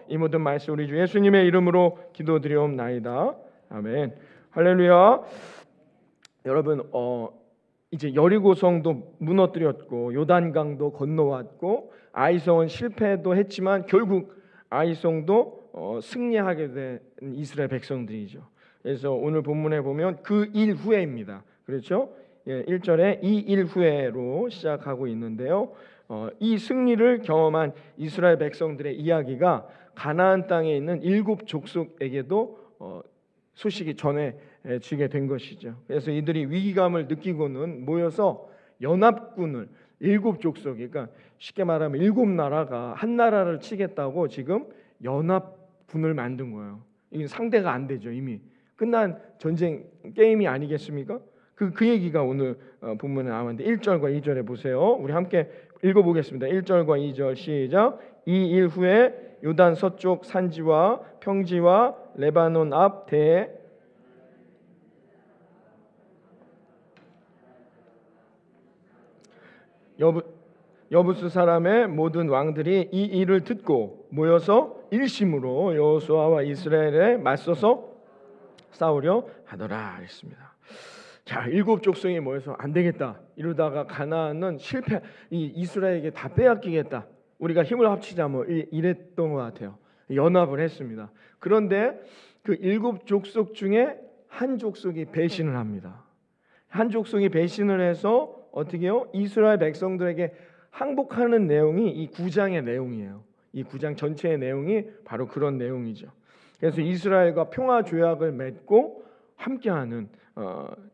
이 모든 말씀 우리 주 예수님의 이름으로 기도드리옵나이다. 아멘. 할렐루야. 여러분 이제 여리고성도 무너뜨렸고 요단강도 건너왔고 아이성은 실패도 했지만 결국 아이성도 승리하게 된 이스라엘 백성들이죠. 그래서 오늘 본문에 보면 그 일 후에입니다. 그렇죠? 1절에 이 일 후에로 시작하고 있는데요. 이 승리를 경험한 이스라엘 백성들의 이야기가 가나안 땅에 있는 7 족속에게도 소식이 전해지게 된 것이죠. 그래서 이들이 위기감을 느끼고는 모여서 연합군을 7 족속이, 그러니까 쉽게 말하면 7 나라가 한 나라를 치겠다고 지금 연합군을 만든 거예요. 이게 상대가 안 되죠. 이미 끝난 전쟁 게임이 아니겠습니까? 그 얘기가 오늘 본문에 나왔는데 1절과 2절에 보세요. 우리 함께 읽어보겠습니다. 1절과 2절 시작. 이 일 후에 요단 서쪽 산지와 평지와 레바논 앞 대 여부스 사람의 모든 왕들이 이 일을 듣고 모여서 일심으로 여호수아와 이스라엘에 맞서서 싸우려 하더라 했습니다. 자, 7 족속이 모여서 안 되겠다. 이러다가 가나안은 실패, 이 이스라엘에게 다 빼앗기겠다. 우리가 힘을 합치자 뭐 이랬던 것 같아요. 연합을 했습니다. 그런데 그 7 족속 중에 한 족속이 배신을 합니다. 한 족속이 배신을 해서 어떻게 해요? 이스라엘 백성들에게 항복하는 내용이 이 9장의 내용이에요. 이 9장 전체의 내용이 바로 그런 내용이죠. 그래서 이스라엘과 평화 조약을 맺고 함께하는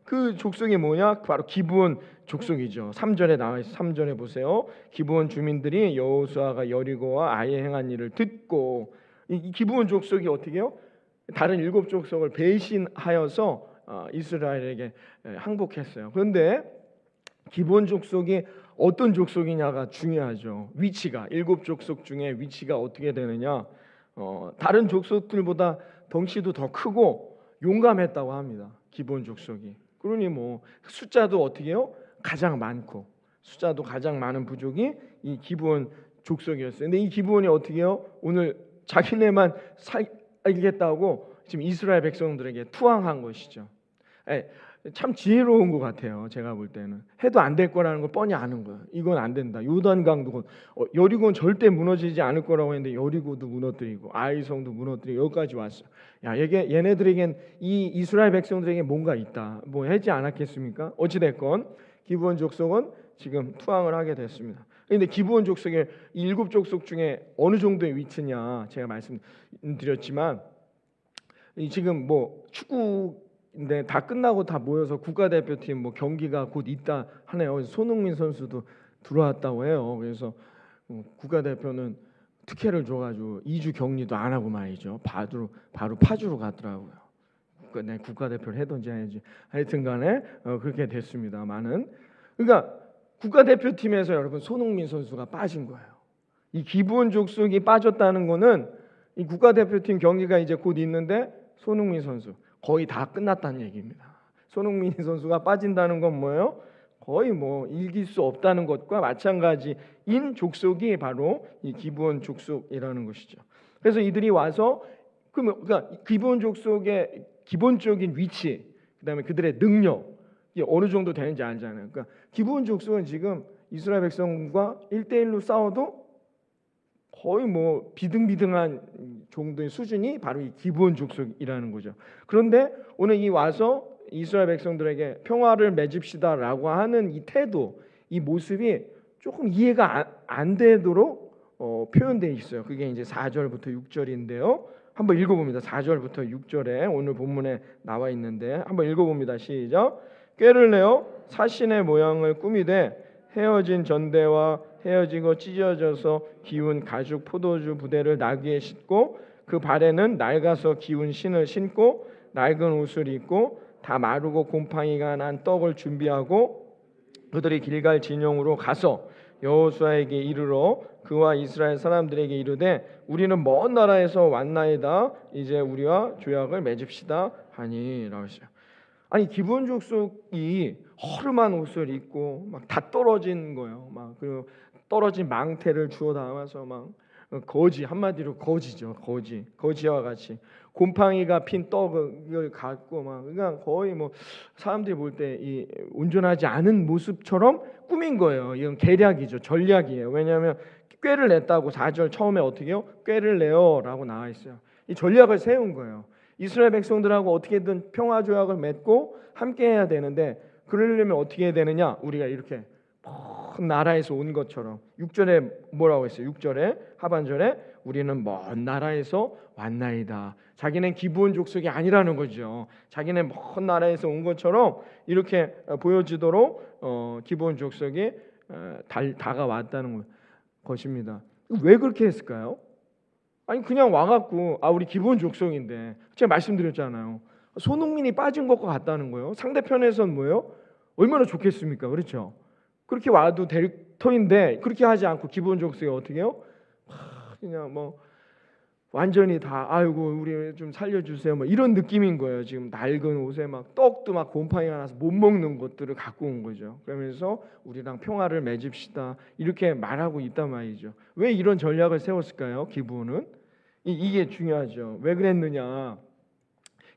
그 족속이 뭐냐? 바로 기브온 족속이죠. 3절에 나와 있어요. 3절에 보세요. 기브온 주민들이 여호수아가 여리고와 아이에 행한 일을 듣고, 이 기브온 족속이 어떻게 해요? 다른 7 족속을 배신하여서 이스라엘에게 항복했어요. 그런데 기브온 족속이 어떤 족속이냐가 중요하죠. 위치가 7 족속 중에 위치가 어떻게 되느냐? 다른 족속들보다 덩치도 더 크고 용감했다고 합니다. 기브온 족속이. 그러니 뭐 숫자도 어떻게 해요? 가장 많고 숫자도 가장 많은 부족이 이 기브온 족속이었어요. 근데 이 기브온이 어떻게 해요? 오늘 자기네만 살겠다고 지금 이스라엘 백성들에게 투항한 것이죠. 참 지혜로운 것 같아요. 제가 볼 때는 해도 안 될 거라는 걸 뻔히 아는 거예요. 이건 안 된다. 요단강도 여리고는 절대 무너지지 않을 거라고 했는데 여리고도 무너뜨리고 아이성도 무너뜨리고 여기까지 왔어. 야, 얘네들에겐 이 이스라엘 백성들에게 뭔가 있다. 뭐 하지 않았겠습니까? 어찌 됐건 기브온 족속은 지금 투항을 하게 됐습니다. 그런데 기브온 족속의 이 7 족속 중에 어느 정도의 위치냐 제가 말씀드렸지만 지금 뭐 축구 근데 다 끝나고 다 모여서 국가대표팀 뭐 경기가 곧 있다 하네요. 손흥민 선수도 들어왔다고 해요. 그래서 국가대표는 특혜를 줘가지고 2주 격리도 안 하고 말이죠. 바로 파주로 가더라고요. 국가대표를 해든지 해야지. 하여튼간에 그렇게 됐습니다만은, 그러니까 국가대표팀에서 여러분 손흥민 선수가 빠진 거예요. 이 기브온 족속이 빠졌다는 거는 이 국가대표팀 경기가 이제 곧 있는데 손흥민 선수 거의 다 끝났다는 얘기입니다. 손흥민 선수가 빠진다는 건 뭐예요? 거의 뭐 이길 수 없다는 것과 마찬가지인 족속이 바로 이 기브온 족속이라는 것이죠. 그래서 이들이 와서 그러니까 기브온 족속의 기본적인 위치, 그다음에 그들의 능력 이게 어느 정도 되는지 알잖아요. 그러니까 기브온 족속은 지금 이스라엘 백성과 1대1로 싸워도 거의 뭐 비등비등한 정도의 수준이 바로 이 기브온 족속이라는 거죠. 그런데 오늘 이 와서 이스라엘 백성들에게 평화를 맺읍시다라고 하는 이 태도, 이 모습이 조금 이해가 안 되도록 표현되어 있어요. 그게 이제 4절부터 6절인데요. 한번 읽어봅니다. 4절부터 6절에 오늘 본문에 나와 있는데 한번 읽어봅니다. 시작. 꾀를 내어 사신의 모양을 꾸미되 헤어진 전대와 헤어지고 찢어져서 기운 가죽 포도주 부대를 나귀에 싣고 그 발에는 낡아서 기운 신을 신고 낡은 옷을 입고 다 마르고 곰팡이가 난 떡을 준비하고 그들이 길갈 진영으로 가서 여호수아에게 이르러 그와 이스라엘 사람들에게 이르되 우리는 먼 나라에서 왔나이다. 이제 우리와 조약을 맺읍시다 하니라고 했어요. 아니 기브온 족속이 허름한 옷을 입고 막 다 떨어진 거예요. 막 그리고 떨어진 망태를 주워 담아서 막 거지, 한마디로 거지죠. 거지와 같이 곰팡이가 핀 떡을 갖고 막 그러니까 거의 뭐 사람들이 볼 때 이 온전하지 않은 모습처럼 꾸민 거예요. 이건 계략이죠. 전략이에요. 왜냐하면 꾀를 냈다고 4절 처음에 어떻게 해요? 꾀를 내어라고 나와 있어요. 이 전략을 세운 거예요. 이스라엘 백성들하고 어떻게든 평화 조약을 맺고 함께 해야 되는데 그러려면 어떻게 해야 되느냐? 우리가 이렇게 먼 나라에서 온 것처럼 6절에 뭐라고 했어요? 6절에 하반절에 우리는 먼 나라에서 왔나이다. 자기는 기브온 족속이 아니라는 거죠. 자기는 먼 나라에서 온 것처럼 이렇게 보여지도록 기브온 족속이 다가왔다는 것입니다. 왜 그렇게 했을까요? 아니 그냥 와갖고 우리 기브온 족속인데 제가 말씀드렸잖아요. 손흥민이 빠진 것과 같다는 거예요. 상대편에선 뭐예요? 얼마나 좋겠습니까? 그렇죠? 그렇게 와도 될 터인데 그렇게 하지 않고 기브온 족속이 어떻게 해요? 그냥 뭐 완전히 다 아이고 우리 좀 살려주세요 뭐 이런 느낌인 거예요. 지금 낡은 옷에 막 떡도 막 곰팡이가 나서 못 먹는 것들을 갖고 온 거죠. 그러면서 우리랑 평화를 맺읍시다 이렇게 말하고 있단 말이죠. 왜 이런 전략을 세웠을까요? 기브온은 이게 중요하죠. 왜 그랬느냐?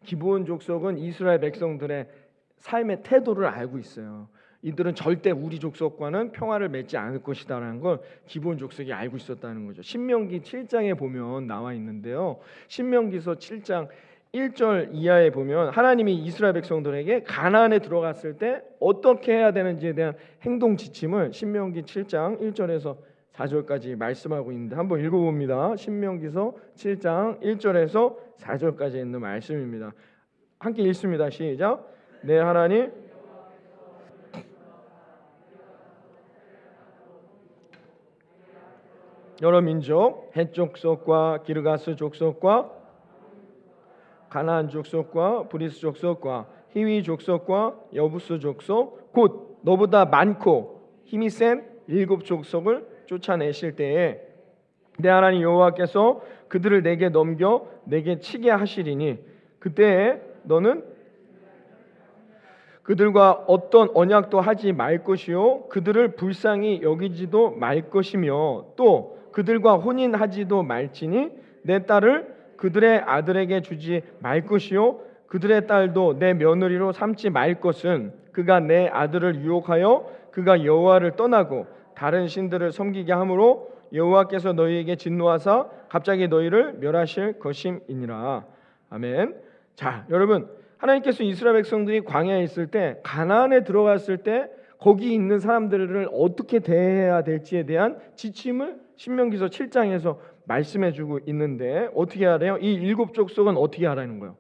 기브온 족속은 이스라엘 백성들의 삶의 태도를 알고 있어요. 이들은 절대 우리 족속과는 평화를 맺지 않을 것이다라는 걸 기브온 족속이 알고 있었다는 거죠. 신명기 7장에 보면 나와 있는데요. 신명기서 7장 1절 이하에 보면 하나님이 이스라엘 백성들에게 가나안에 들어갔을 때 어떻게 해야 되는지에 대한 행동 지침을 신명기 7장 1절에서 4절까지 말씀하고 있는데 한번 읽어봅니다. 신명기서 7장 1절에서 4절까지 있는 말씀입니다. 함께 읽습니다. 시작. 내 하나님 여러 민족 헷 족속과 기르가스 족속과 가나안 족속과 브리스 족속과 히위 족속과 여부스 족속 곧 너보다 많고 힘이 센 7 족속을 쫓아내실 때에 내 하나님 여호와께서 그들을 내게 넘겨 내게 치게 하시리니 그때에 너는 그들과 어떤 언약도 하지 말 것이요 그들을 불쌍히 여기지도 말 것이며 또 그들과 혼인하지도 말지니 내 딸을 그들의 아들에게 주지 말 것이요 그들의 딸도 내 며느리로 삼지 말 것은 그가 내 아들을 유혹하여 그가 여호와를 떠나고 다른 신들을 섬기게 하므로 여호와께서 너희에게 진노하사 갑자기 너희를 멸하실 것임이니라. 아멘. 자, 여러분 하나님께서 이스라엘 백성들이 광야에 있을 때 가나안에 들어갔을 때 거기 있는 사람들을 어떻게 대해야 될지에 대한 지침을 신명기서 7장에서 말씀해주고 있는데 어떻게 하래요? 이 7 족속은 어떻게 하라는 거예요?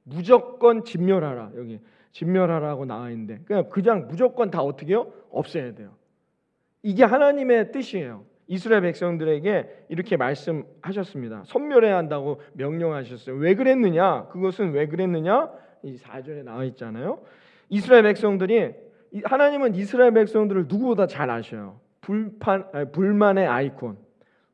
무조건 진멸하라. 여기 진멸하라고 나와 있는데 그냥 무조건 다 어떻게 해요? 없애야 돼요. 이게 하나님의 뜻이에요. 이스라엘 백성들에게 이렇게 말씀하셨습니다. 섬멸해야 한다고 명령하셨어요. 왜 그랬느냐? 그것은 왜 그랬느냐? 이 4절에 나와 있잖아요. 이스라엘 백성들이 하나님은 이스라엘 백성들을 누구보다 잘 아셔요. 불만의 아이콘,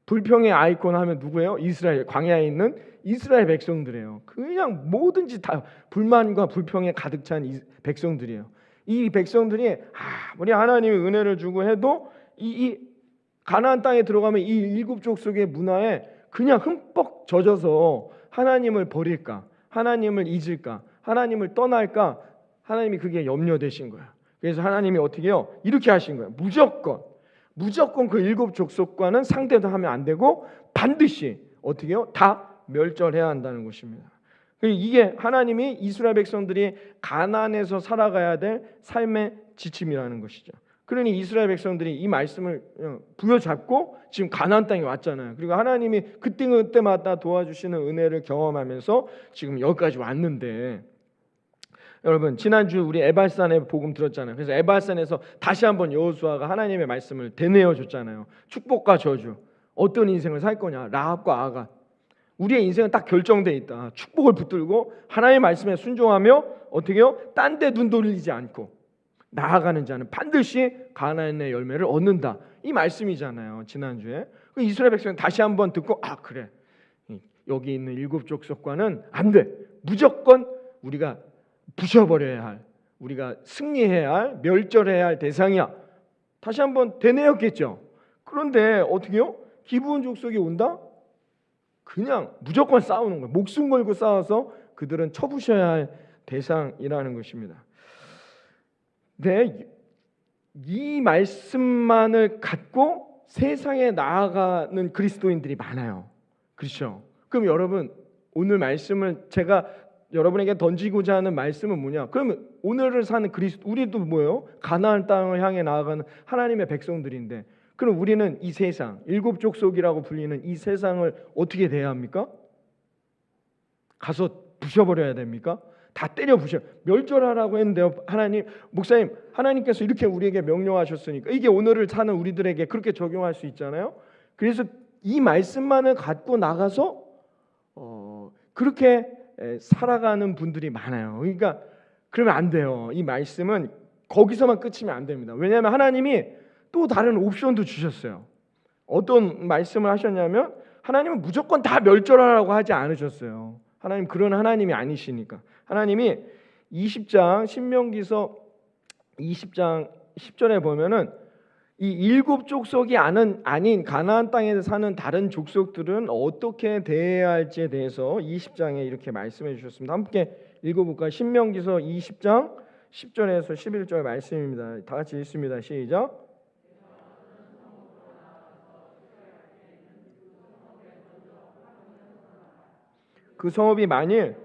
불평의 아이콘 하면 누구예요? 이스라엘 광야에 있는 이스라엘 백성들이에요. 그냥 뭐든지 다 불만과 불평에 가득 찬 백성들이에요. 이 백성들이 아무리 하나님이 은혜를 주고 해도 이 가나안 땅에 들어가면 이 7 족속의 문화에 그냥 흠뻑 젖어서 하나님을 버릴까? 하나님을 잊을까? 하나님을 떠날까? 하나님이 그게 염려되신 거예요. 그래서 하나님이 어떻게 해요? 이렇게 하신 거예요. 무조건 그 7 족속과는 상대도 하면 안 되고 반드시 어떻게 해요? 다 멸절해야 한다는 것입니다. 이게 하나님이 이스라엘 백성들이 가나안에서 살아가야 될 삶의 지침이라는 것이죠. 그러니 이스라엘 백성들이 이 말씀을 부여잡고 지금 가나안 땅에 왔잖아요. 그리고 하나님이 그때마다 도와주시는 은혜를 경험하면서 지금 여기까지 왔는데 여러분 지난주 우리 에발산의 복음 들었잖아요. 그래서 에발산에서 다시 한번 여호수아가 하나님의 말씀을 되뇌어 줬잖아요. 축복과 저주, 어떤 인생을 살 거냐, 라합과 아간. 우리의 인생은 딱 결정돼 있다. 축복을 붙들고 하나님의 말씀에 순종하며 어떻게 해요? 딴 데 눈 돌리지 않고 나아가는 자는 반드시 가나안의 열매를 얻는다. 이 말씀이잖아요. 지난주에 이스라엘 백성은 다시 한번 듣고 그래, 여기 있는 7 족속과는 안 돼. 무조건 우리가 부셔버려야 할, 우리가 승리해야 할, 멸절해야 할 대상이야. 다시 한번 되뇌었겠죠. 그런데 어떻게 해요? 기브온 족속이 온다? 그냥 무조건 싸우는 거예요. 목숨 걸고 싸워서 그들은 쳐부셔야 할 대상이라는 것입니다. 네, 이 말씀만을 갖고 세상에 나아가는 그리스도인들이 많아요. 그렇죠? 그럼 여러분, 오늘 말씀을 제가 여러분에게 던지고자 하는 말씀은 뭐냐? 그러면 오늘을 사는 우리도 뭐예요? 가나안 땅을 향해 나아가는 하나님의 백성들인데, 그럼 우리는 이 세상, 일곱 족속이라고 불리는 이 세상을 어떻게 대해야 합니까? 가서 부셔버려야 됩니까? 다 때려 부셔, 멸절하라고 했는데요. 하나님, 목사님, 하나님께서 이렇게 우리에게 명령하셨으니까 이게 오늘을 사는 우리들에게 그렇게 적용할 수 있잖아요. 그래서 이 말씀만을 갖고 나가서 그렇게 살아가는 분들이 많아요. 그러니까 그러면 안 돼요. 이 말씀은 거기서만 끝이면 안 됩니다. 왜냐하면 하나님이 또 다른 옵션도 주셨어요. 어떤 말씀을 하셨냐면, 하나님은 무조건 다 멸절하라고 하지 않으셨어요. 하나님 그런 하나님이 아니시니까. 하나님이 20장 신명기서 20장 10절에 보면은 이 일곱 족속이 아닌 가나안 땅에 사는 다른 족속들은 어떻게 대해야 할지에 대해서 20장에 이렇게 말씀해 주셨습니다. 함께 읽어볼까요? 신명기서 20장 10절에서 11절 말씀입니다. 다 같이 읽습니다. 시작. 그 성읍이 만일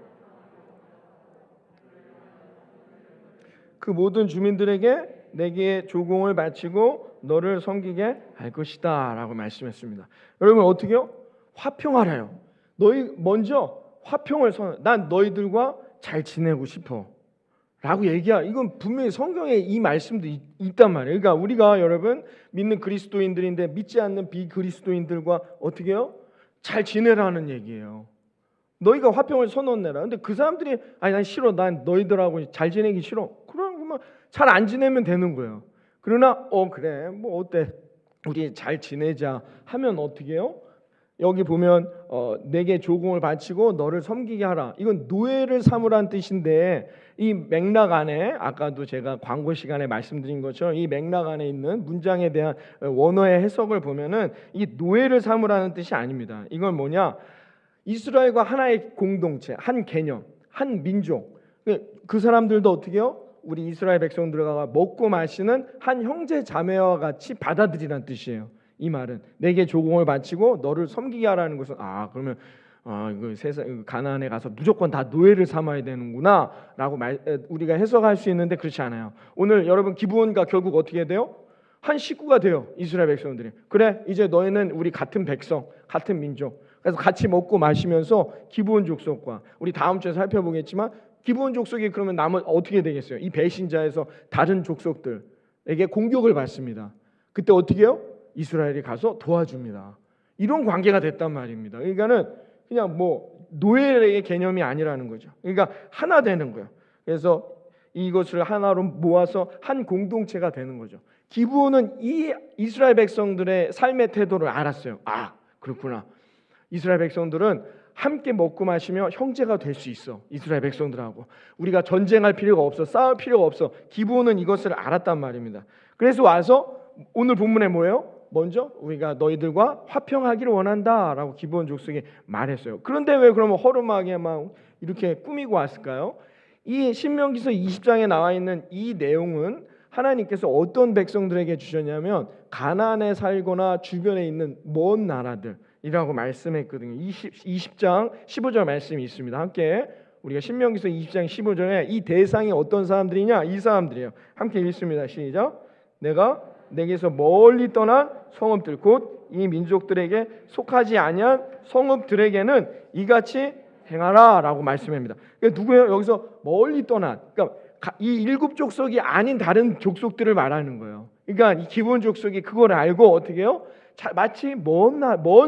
그 모든 주민들에게 내게 조공을 바치고 너를 섬기게 할 것이다 라고 말씀했습니다. 여러분 어떻게요? 화평하래요. 너희 먼저 화평을 난 너희들과 잘 지내고 싶어 라고 이건 분명히 성경에 이 말씀도 있단 말이에요. 그러니까 우리가 여러분 믿는 그리스도인들인데 믿지 않는 비그리스도인들과 어떻게 해요? 잘 지내라는 얘기예요. 너희가 화평을 선언해라. 근데 그 사람들이 아니 난 싫어, 난 너희들하고 잘 지내기 싫어. 그러면 잘 안 지내면 되는 거예요. 그러나 그래 뭐 어때, 우리 잘 지내자 하면 어떻게 해요? 여기 보면 내게 조공을 바치고 너를 섬기게 하라. 이건 노예를 삼으란 뜻인데, 이 맥락 안에 아까도 제가 광고 시간에 말씀드린 것처럼 이 맥락 안에 있는 문장에 대한 원어의 해석을 보면은 이 노예를 삼으라는 뜻이 아닙니다. 이건 뭐냐? 이스라엘과 하나의 공동체, 한 개념, 한 민족. 그 사람들도 어떻게 해요? 우리 이스라엘 백성들과 먹고 마시는 한 형제 자매와 같이 받아들이란 뜻이에요. 이 말은 내게 조공을 바치고 너를 섬기게 하라는 것은 그러면 이거 세상 가나안에 가서 무조건 다 노예를 삼아야 되는구나라고 우리가 해석할 수 있는데 그렇지 않아요. 오늘 여러분 기브온과 결국 어떻게 돼요? 한 식구가 돼요. 이스라엘 백성들이. 그래 이제 너희는 우리 같은 백성, 같은 민족. 그래서 같이 먹고 마시면서 기브온 족속과 우리 다음 주에 살펴보겠지만 기브온 족속이 그러면 남은 어떻게 되겠어요? 이 배신자에서 다른 족속들에게 공격을 받습니다. 그때 어떻게 해요? 이스라엘이 가서 도와줍니다. 이런 관계가 됐단 말입니다. 그러니까는 그냥 뭐 노예의 개념이 아니라는 거죠. 그러니까 하나 되는 거예요. 그래서 이것을 하나로 모아서 한 공동체가 되는 거죠. 기브온은 이 이스라엘 백성들의 삶의 태도를 알았어요. 그렇구나. 이스라엘 백성들은 함께 먹고 마시며 형제가 될 수 있어. 이스라엘 백성들하고 우리가 전쟁할 필요가 없어, 싸울 필요가 없어. 기브온은 이것을 알았단 말입니다. 그래서 와서 오늘 본문에 뭐예요? 먼저 우리가 너희들과 화평하기를 원한다라고 기브온 족속이 말했어요. 그런데 왜 그러면 허름하게 막 이렇게 꾸미고 왔을까요? 이 신명기서 20장에 나와 있는 이 내용은 하나님께서 어떤 백성들에게 주셨냐면 가나안에 살거나 주변에 있는 먼 나라들이라고 말씀했거든요. 20장 15절 말씀이 있습니다. 함께 우리가 신명기서 20장 15절에 이 대상이 어떤 사람들이냐? 이 사람들이에요. 함께 읽습니다. 시작. 내가 내게서 멀리 떠난 성읍들 곧 이 민족들에게 속하지 아니한 성읍들에게는 이같이 행하라라고 말씀합니다. 그러니까 누구예요? 여기서 멀리 떠난, 그러니까 이 일곱 족속이 아닌 다른 족속들을 말하는 거예요. 그러니까 이 기브온 족속이 그걸 알고 어떻게 해요? 마치 먼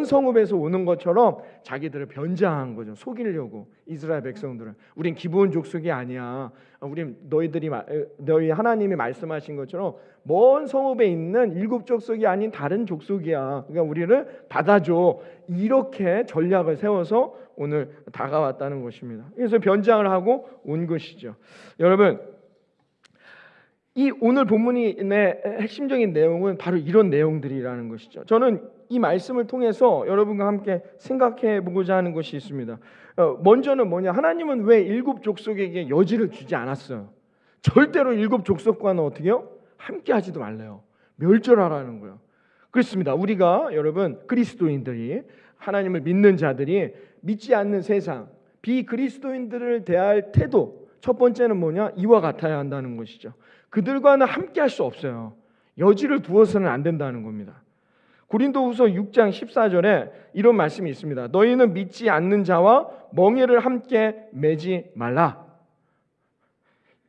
성읍에서 오는 것처럼 자기들을 변장한 거죠. 속이려고 이스라엘 백성들은. 우린 기브온 족속이 아니야. 우린 너희 하나님이 말씀하신 것처럼 먼 성읍에 있는 일곱 족속이 아닌 다른 족속이야. 그러니까 우리를 받아줘. 이렇게 전략을 세워서 오늘 다가왔다는 것입니다. 그래서 변장을 하고 온 것이죠. 여러분, 이 오늘 본문의 핵심적인 내용은 바로 이런 내용들이라는 것이죠. 저는 이 말씀을 통해서 여러분과 함께 생각해 보고자 하는 것이 있습니다. 먼저는 뭐냐? 하나님은 왜 일곱 족속에게 여지를 주지 않았어요? 절대로 일곱 족속과는 어떻게요? 함께 하지도 말래요. 멸절하라는 거예요. 그렇습니다. 우리가 여러분 그리스도인들이, 하나님을 믿는 자들이 믿지 않는 세상, 비그리스도인들을 대할 태도, 첫 번째는 뭐냐? 이와 같아야 한다는 것이죠. 그들과는 함께 할 수 없어요. 여지를 두어서는 안 된다는 겁니다. 고린도후서 6장 14절에 이런 말씀이 있습니다. 너희는 믿지 않는 자와 멍에를 함께 매지 말라.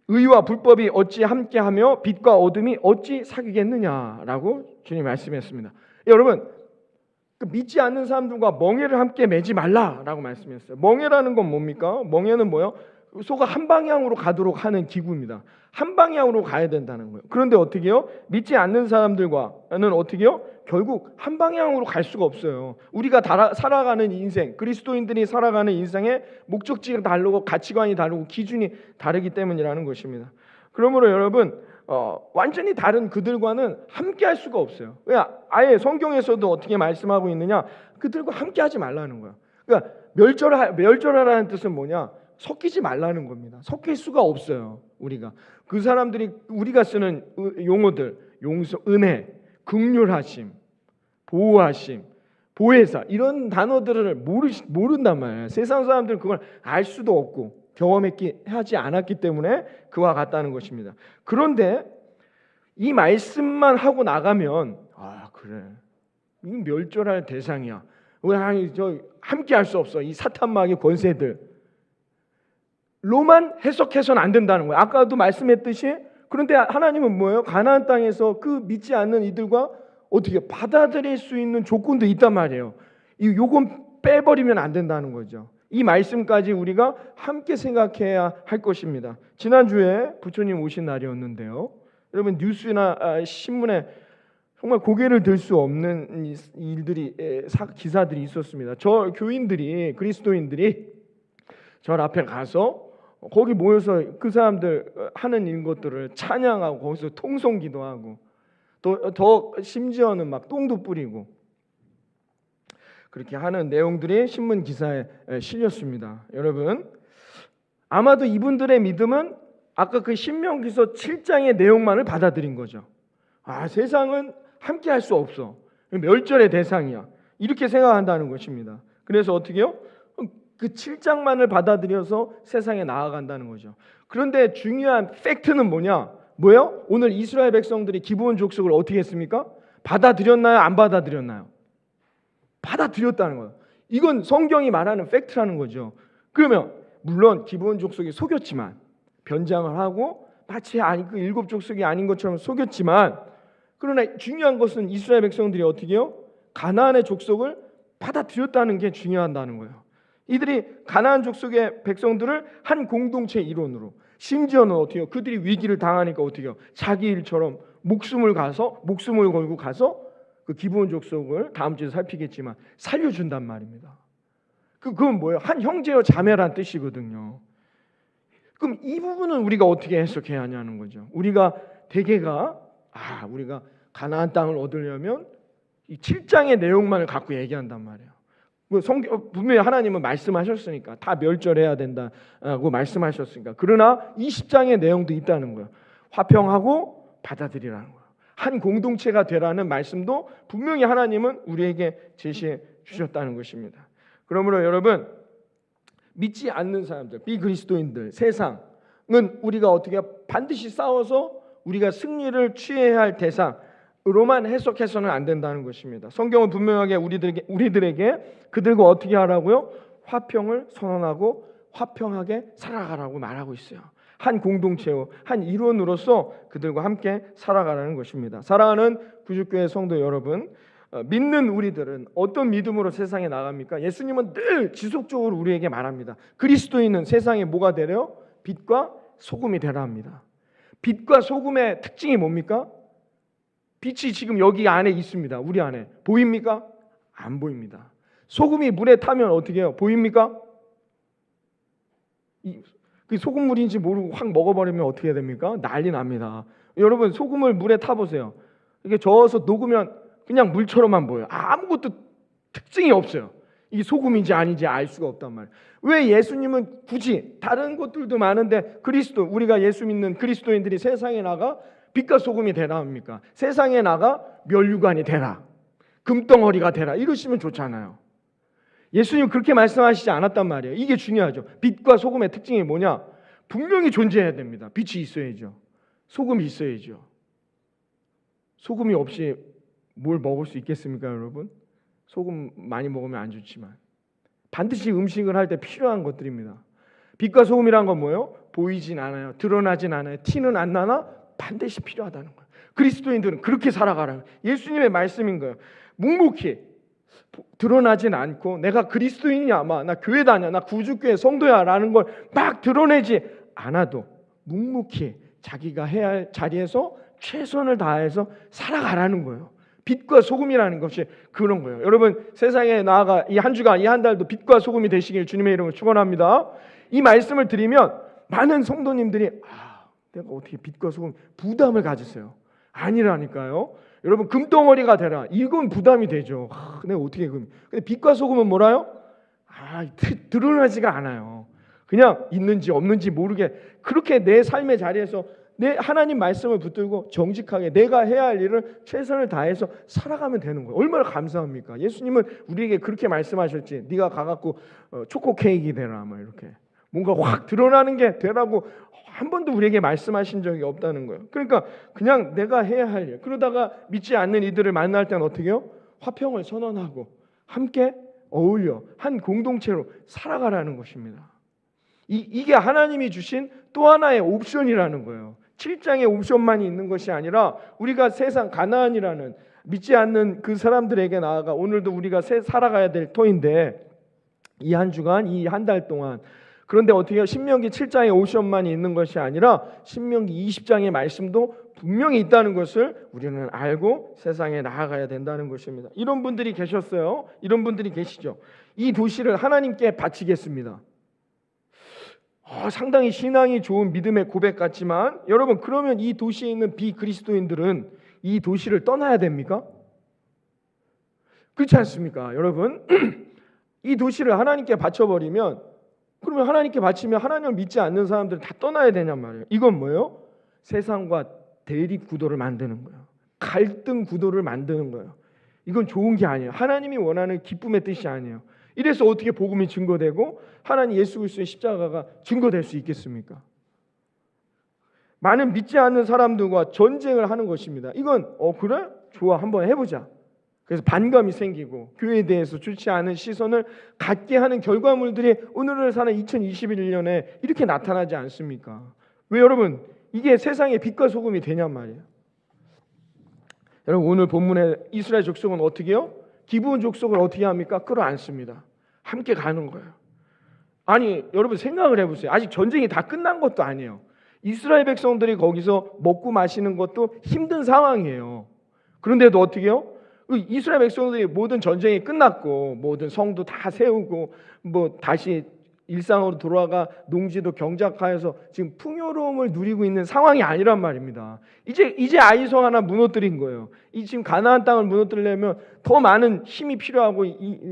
의와 불법이 어찌 함께하며 빛과 어둠이 어찌 사귀겠느냐라고 주님 말씀했습니다. 여러분, 믿지 않는 사람들과 멍에를 함께 매지 말라라고 말씀했어요. 멍에라는 건 뭡니까? 멍에는 뭐요? 소가 한 방향으로 가도록 하는 기구입니다. 한 방향으로 가야 된다는 거예요. 그런데 어떻게 해요? 믿지 않는 사람들과는 어떻게 해요? 결국 한 방향으로 갈 수가 없어요. 우리가 살아가는 인생, 그리스도인들이 살아가는 인생의 목적지가 다르고 가치관이 다르고 기준이 다르기 때문이라는 것입니다. 그러므로 여러분, 완전히 다른 그들과는 함께 할 수가 없어요. 왜? 아예 성경에서도 어떻게 말씀하고 있느냐? 그들과 함께 하지 말라는 거야. 그러니까 멸절하라는 뜻은 뭐냐? 섞이지 말라는 겁니다. 섞일 수가 없어요. 우리가 그 사람들이 우리가 쓰는 용어들, 용서, 은혜, 긍휼하심, 보호하심, 보혜사, 이런 단어들을 모른단 말이에요. 세상 사람들은 그걸 알 수도 없고 경험하지 않았기 때문에 그와 같다는 것입니다. 그런데 이 말씀만 하고 나가면 그래, 이 멸절할 대상이야. 왜 저 함께 할 수 없어? 이 사탄마귀 권세들 로만 해석해서는 안 된다는 거예요. 아까도 말씀했듯이. 그런데 하나님은 뭐예요? 가나안 땅에서 그 믿지 않는 이들과 어떻게 받아들일 수 있는 조건도 있단 말이에요. 요건 빼버리면 안 된다는 거죠. 이 말씀까지 우리가 함께 생각해야 할 것입니다. 지난주에 부처님 오신 날이었는데요. 여러분 뉴스나 신문에 정말 고개를 들 수 없는 일들이, 기사들이 있었습니다. 저 교인들이, 그리스도인들이 저 앞에 가서 거기 모여서 그 사람들 하는 일 것들을 찬양하고 거기서 통성기도하고 더 심지어는 막 똥도 뿌리고 그렇게 하는 내용들이 신문 기사에 실렸습니다. 여러분, 아마도 이분들의 믿음은 아까 그 신명기서 7장의 내용만을 받아들인 거죠. 세상은 함께 할 수 없어, 멸절의 대상이야, 이렇게 생각한다는 것입니다. 그래서 어떻게 해요? 그 7장만을 받아들여서 세상에 나아간다는 거죠. 그런데 중요한 팩트는 뭐예요? 오늘 이스라엘 백성들이 기브온 족속을 어떻게 했습니까? 받아들였나요? 안 받아들였나요? 받아들였다는 거예요. 이건 성경이 말하는 팩트라는 거죠. 그러면 물론 기브온 족속이 속였지만, 변장을 하고 마치 그 일곱 족속이 아닌 것처럼 속였지만, 그러나 중요한 것은 이스라엘 백성들이 어떻게 해요? 가나안의 족속을 받아들였다는 게 중요하다는 거예요. 이들이 가나안 족속의 백성들을 한 공동체 일원으로, 심지어는 어떻게 해요? 그들이 위기를 당하니까 어떻게 해요? 자기 일처럼 목숨을 걸고 가서 그 기브온 족속을 다음 주에 살피겠지만 살려준단 말입니다. 그건 뭐예요? 한 형제여 자매란 뜻이거든요. 그럼 이 부분은 우리가 어떻게 해석해야 하냐는 거죠. 우리가 우리가 가나안 땅을 얻으려면 이 7장의 내용만을 갖고 얘기한단 말이에요. 분명히 하나님은 말씀하셨으니까 다 멸절해야 된다고 말씀하셨으니까. 그러나 20장의 내용도 있다는 거예요. 화평하고 받아들이라는 거예요. 한 공동체가 되라는 말씀도 분명히 하나님은 우리에게 제시해 주셨다는 것입니다. 그러므로 여러분, 믿지 않는 사람들, 비그리스도인들, 세상은 우리가 어떻게 반드시 싸워서 우리가 승리를 취해야 할 대상으로만 해석해서는 안 된다는 것입니다. 성경은 분명하게 우리들에게 그들과 어떻게 하라고요? 화평을 선언하고 화평하게 살아가라고 말하고 있어요. 한 공동체요, 한 일원으로서 그들과 함께 살아가라는 것입니다. 사랑하는 구주교회 성도 여러분, 믿는 우리들은 어떤 믿음으로 세상에 나갑니까? 예수님은 늘 지속적으로 우리에게 말합니다. 그리스도인은 세상에 뭐가 되래요? 빛과 소금이 되라 합니다. 빛과 소금의 특징이 뭡니까? 빛이 지금 여기 안에 있습니다. 우리 안에 보입니까? 안 보입니다. 소금이 물에 타면 어떻게 해요? 보입니까? 그 소금물인지 모르고 확 먹어버리면 어떻게 됩니까? 난리 납니다. 여러분 소금을 물에 타보세요. 이게 저어서 녹으면 그냥 물처럼만 보여요. 아무것도 특징이 없어요. 이게 소금인지 아닌지 알 수가 없단 말이에요. 왜 예수님은 굳이 다른 것들도 많은데 그리스도, 우리가 예수 믿는 그리스도인들이 세상에 나가 빛과 소금이 되라 합니까? 세상에 나가 면류관이 되라, 금덩어리가 되라 이러시면 좋잖아요. 예수님 그렇게 말씀하시지 않았단 말이에요. 이게 중요하죠. 빛과 소금의 특징이 뭐냐? 분명히 존재해야 됩니다. 빛이 있어야죠. 소금이 있어야죠. 소금이 없이 뭘 먹을 수 있겠습니까, 여러분? 소금 많이 먹으면 안 좋지만 반드시 음식을 할 때 필요한 것들입니다. 빛과 소금이란 건 뭐예요? 보이진 않아요. 드러나진 않아요. 티는 안 나나 반드시 필요하다는 거예요. 그리스도인들은 그렇게 살아가라는 예수님의 말씀인 거예요. 묵묵히 드러나진 않고 내가 그리스도인이야, 나 교회 다녀, 나 구주교회 성도야 라는 걸 막 드러내지 않아도 묵묵히 자기가 해야 할 자리에서 최선을 다해서 살아가라는 거예요. 빛과 소금이라는 것이 그런 거예요. 여러분 세상에 나아가 이 한 주간, 이 한 달도 빛과 소금이 되시길 주님의 이름으로 축원합니다. 이 말씀을 드리면 많은 성도님들이 내가 어떻게 빛과 소금 부담을 가졌어요. 아니라니까요. 여러분 금덩어리가 되라. 이건 부담이 되죠. 내가 어떻게 근데 빛과 소금은 뭐라요? 드러나지가 않아요. 그냥 있는지 없는지 모르게 그렇게 내 삶의 자리에서 내 하나님 말씀을 붙들고 정직하게 내가 해야 할 일을 최선을 다해서 살아가면 되는 거예요. 얼마나 감사합니까? 예수님은 우리에게 그렇게 말씀하셨지. 네가 가갖고 초코 케이크 되라, 이렇게 뭔가 확 드러나는 게 되라고 한 번도 우리에게 말씀하신 적이 없다는 거예요. 그러니까 그냥 내가 해야 할 일. 그러다가 믿지 않는 이들을 만날 때는 어떻게 해요? 화평을 선언하고 함께 어울려 한 공동체로 살아가라는 것입니다. 이게 하나님이 주신 또 하나의 옵션이라는 거예요. 7장의 옵션만이 있는 것이 아니라 우리가 세상 가나안이라는 믿지 않는 그 사람들에게 나아가 오늘도 우리가 살아가야 될 터인데 이 한 주간, 이 한 달 동안 그런데 어떻게 해요? 신명기 7장의 옵션만이 있는 것이 아니라 신명기 20장의 말씀도 분명히 있다는 것을 우리는 알고 세상에 나아가야 된다는 것입니다. 이런 분들이 계셨어요. 이런 분들이 계시죠. 이 도시를 하나님께 바치겠습니다. 상당히 신앙이 좋은 믿음의 고백 같지만 여러분 그러면 이 도시에 있는 비그리스도인들은 이 도시를 떠나야 됩니까? 그렇지 않습니까? 여러분 이 도시를 하나님께 바쳐버리면 그러면 하나님께 바치면 하나님을 믿지 않는 사람들은 다 떠나야 되냔 말이에요. 이건 뭐예요? 세상과 대립 구도를 만드는 거예요. 갈등 구도를 만드는 거예요. 이건 좋은 게 아니에요. 하나님이 원하는 기쁨의 뜻이 아니에요. 이래서 어떻게 복음이 증거되고 하나님 예수 그리스도의 십자가가 증거될 수 있겠습니까? 많은 믿지 않는 사람들과 전쟁을 하는 것입니다. 이건 그래? 좋아, 한번 해보자. 그래서 반감이 생기고 교회에 대해서 좋지 않은 시선을 갖게 하는 결과물들이 오늘을 사는 2021년에 이렇게 나타나지 않습니까? 왜 여러분 이게 세상의 빛과 소금이 되냔 말이에요. 여러분 오늘 본문에 이스라엘 족속은 어떻게 해요? 기브온 족속을 어떻게 합니까? 끌어안습니다. 함께 가는 거예요. 아니 여러분 생각을 해보세요. 아직 전쟁이 다 끝난 것도 아니에요. 이스라엘 백성들이 거기서 먹고 마시는 것도 힘든 상황이에요. 그런데도 어떻게 해요? 이스라엘 백성들이 모든 전쟁이 끝났고 모든 성도 다 세우고 다시 일상으로 돌아가 농지도 경작하여서 지금 풍요로움을 누리고 있는 상황이 아니란 말입니다. 이제 아이성 하나 무너뜨린 거예요. 이 지금 가나안 땅을 무너뜨리려면 더 많은 힘이 필요하고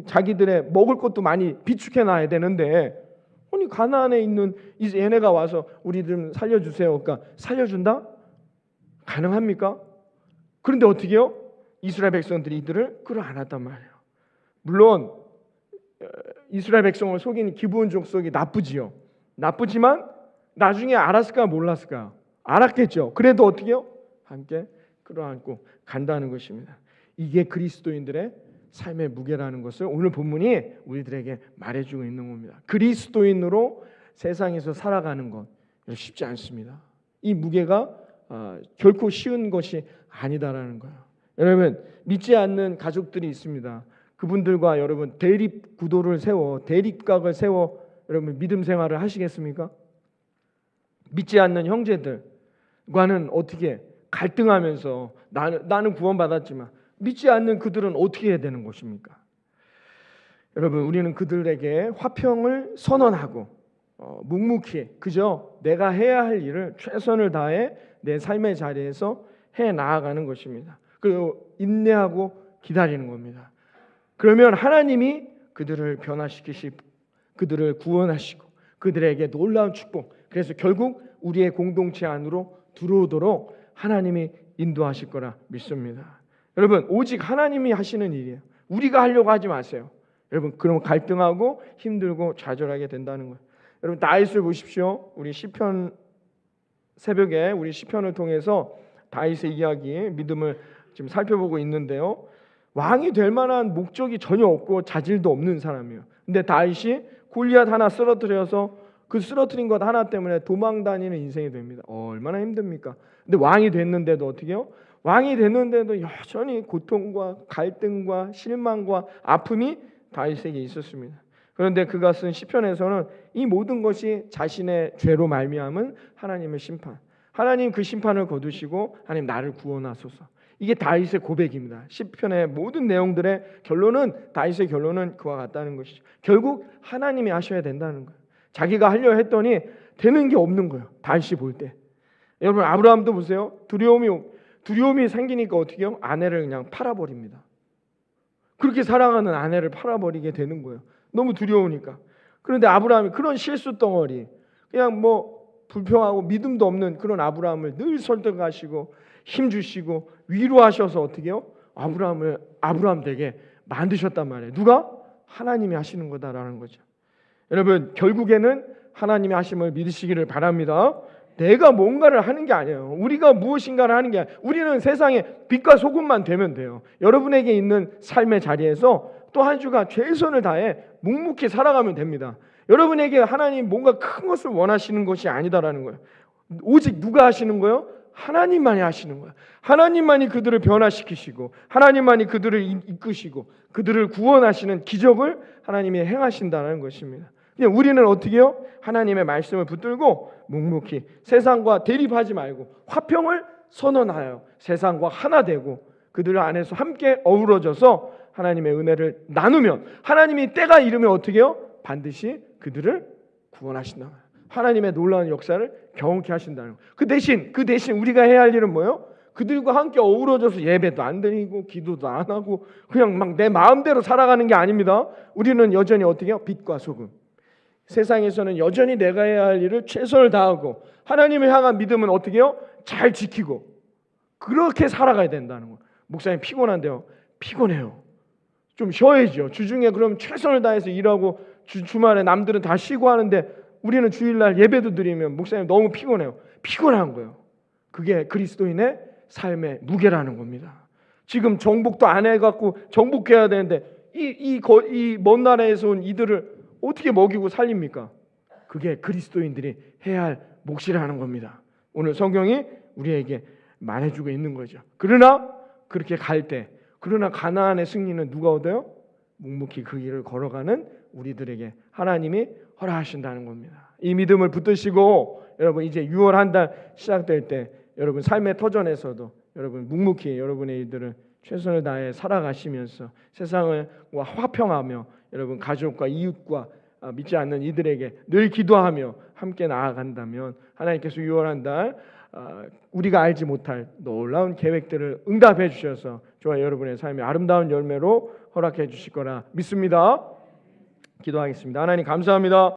자기들의 먹을 것도 많이 비축해 놔야 되는데 아니 가나안에 있는 얘네가 와서 우리 좀 살려주세요. 그러니까 살려준다? 가능합니까? 그런데 어떻게 해요? 이스라엘 백성들이 이들을 끌어안았단 말이에요. 물론 이스라엘 백성을 속인 기브온 족속이 나쁘지요. 나쁘지만 나중에 알았을까 몰랐을까? 알았겠죠. 그래도 어떻게 해요? 함께 끌어안고 간다는 것입니다. 이게 그리스도인들의 삶의 무게라는 것을 오늘 본문이 우리들에게 말해주고 있는 겁니다. 그리스도인으로 세상에서 살아가는 것 쉽지 않습니다. 이 무게가 결코 쉬운 것이 아니다라는 거예요. 여러분 믿지 않는 가족들이 있습니다. 그분들과 여러분 대립 구도를 세워 대립각을 세워 여러분 믿음 생활을 하시겠습니까? 믿지 않는 형제들과는 어떻게 갈등하면서 나는 구원받았지만 믿지 않는 그들은 어떻게 해야 되는 것입니까? 여러분 우리는 그들에게 화평을 선언하고 묵묵히 그저 내가 해야 할 일을 최선을 다해 내 삶의 자리에서 해 나아가는 것입니다. 그리고 인내하고 기다리는 겁니다. 그러면 하나님이 그들을 변화시키시고 그들을 구원하시고 그들에게 놀라운 축복, 그래서 결국 우리의 공동체 안으로 들어오도록 하나님이 인도하실 거라 믿습니다. 여러분, 오직 하나님이 하시는 일이에요. 우리가 하려고 하지 마세요. 여러분, 그러면 갈등하고 힘들고 좌절하게 된다는 거예요. 여러분, 다윗을 보십시오. 우리 시편 새벽에 우리 시편을 통해서 다윗의 이야기, 믿음을 지금 살펴보고 있는데요. 왕이 될 만한 목적이 전혀 없고 자질도 없는 사람이에요. 근데 다윗이 골리앗 하나 쓰러뜨려서 그 쓰러뜨린 것 하나 때문에 도망다니는 인생이 됩니다. 얼마나 힘듭니까? 근데 왕이 됐는데도 어떻게 해요? 왕이 됐는데도 여전히 고통과 갈등과 실망과 아픔이 다윗에게 있었습니다. 그런데 그가 쓴 시편에서는 이 모든 것이 자신의 죄로 말미암은 하나님의 심판, 하나님 그 심판을 거두시고 하나님 나를 구원하소서, 이게 다윗의 고백입니다. 시편의 모든 내용들의 결론은, 다윗의 결론은 그와 같다는 것이죠. 결국 하나님이 하셔야 된다는 거예요. 자기가 하려 했더니 되는 게 없는 거예요. 다윗이 볼 때. 여러분, 아브라함도 보세요. 두려움이 생기니까 어떻게 해요? 아내를 그냥 팔아버립니다. 그렇게 사랑하는 아내를 팔아버리게 되는 거예요. 너무 두려우니까. 그런데 아브라함이 그런 실수 덩어리, 그냥 불평하고 믿음도 없는 그런 아브라함을 늘 설득하시고 힘주시고 위로하셔서 어떻게 해요? 아브라함 되게 만드셨단 말이에요. 누가? 하나님이 하시는 거다라는 거죠. 여러분, 결국에는 하나님이 하심을 믿으시기를 바랍니다. 내가 뭔가를 하는 게 아니에요. 우리가 무엇인가를 하는 게 아니에요. 우리는 세상에 빛과 소금만 되면 돼요. 여러분에게 있는 삶의 자리에서 또 한 주가 최선을 다해 묵묵히 살아가면 됩니다. 여러분에게 하나님 뭔가 큰 것을 원하시는 것이 아니다라는 거예요. 오직 누가 하시는 거예요? 하나님만이 하시는 거예요. 하나님만이 그들을 변화시키시고 하나님만이 그들을 이끄시고 그들을 구원하시는 기적을 하나님이 행하신다는 것입니다. 그냥 우리는 어떻게 해요? 하나님의 말씀을 붙들고 묵묵히 세상과 대립하지 말고 화평을 선언하여 세상과 하나 되고 그들 안에서 함께 어우러져서 하나님의 은혜를 나누면 하나님이 때가 이르면 어떻게 해요? 반드시 그들을 구원하신다. 하나님의 놀라운 역사를 경험케 하신다는 거예요. 그 대신 우리가 해야 할 일은 뭐예요? 그들과 함께 어우러져서 예배도 안 드리고 기도도 안 하고 그냥 막 내 마음대로 살아가는 게 아닙니다. 우리는 여전히 어떻게 해요? 빛과 소금. 세상에서는 여전히 내가 해야 할 일을 최선을 다하고 하나님을 향한 믿음은 어떻게 해요? 잘 지키고 그렇게 살아가야 된다는 거예요. 목사님 피곤한데요. 피곤해요. 좀 쉬어야죠. 주중에 그럼 최선을 다해서 일하고 주말에 남들은 다 쉬고 하는데 우리는 주일날 예배도 드리면 목사님 너무 피곤해요. 피곤한 거예요. 그게 그리스도인의 삶의 무게라는 겁니다. 지금 정복도 안 해갖고 정복해야 되는데 이 먼 나라에서 온 이들을 어떻게 먹이고 살립니까? 그게 그리스도인들이 해야 할 몫이라는 겁니다. 오늘 성경이 우리에게 말해주고 있는 거죠. 그러나 그렇게 그러나 가나안의 승리는 누가 얻어요? 묵묵히 그 길을 걸어가는 우리들에게 하나님이 허락하신다는 겁니다. 이 믿음을 붙드시고 여러분 이제 6월 한 달 시작될 때 여러분 삶의 터전에서도 여러분 묵묵히 여러분의 일들을 최선을 다해 살아가시면서 세상을 화평하며 여러분 가족과 이웃과 믿지 않는 이들에게 늘 기도하며 함께 나아간다면 하나님께서 6월 한 달 우리가 알지 못할 놀라운 계획들을 응답해 주셔서 저와 여러분의 삶의 아름다운 열매로 허락해 주실 거라 믿습니다. 기도하겠습니다. 하나님 감사합니다.